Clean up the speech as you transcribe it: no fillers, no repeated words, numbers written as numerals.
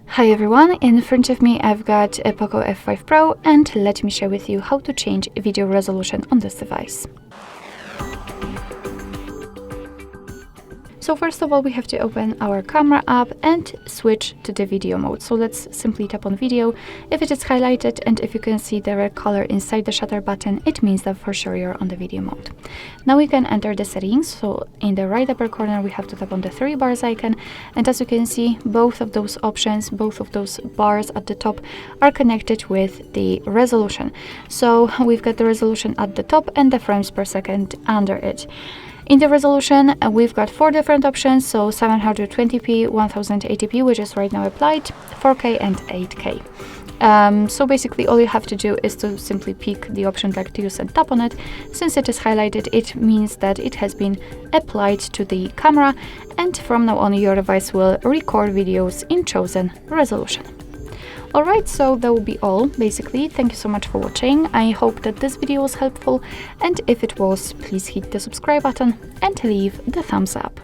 Hi everyone, in front of me I've got a POCO F5 Pro, and let me share with you how to change video resolution on this device. So first of all, we have to open our camera app and switch to the video mode. So let's simply tap on video. If it is highlighted and if you can see the red color inside the shutter button, it means that for sure you're on the video mode. Now we can enter the settings. So in the right upper corner, we have to tap on the three bars icon. And as you can see, both of those options, both of those bars at the top are connected with the resolution. So we've got the resolution at the top and the frames per second under it. In the resolution, we've got four different options, so 720p, 1080p, which is right now applied, 4K and 8K. So basically all you have to do is to simply pick the option like to use and tap on it. Since it is highlighted, it means that it has been applied to the camera, and from now on your device will record videos in chosen resolution. Alright, so that will be all, basically. Thank you so much for watching. I hope that this video was helpful, and if it was, please hit the subscribe button and leave the thumbs up.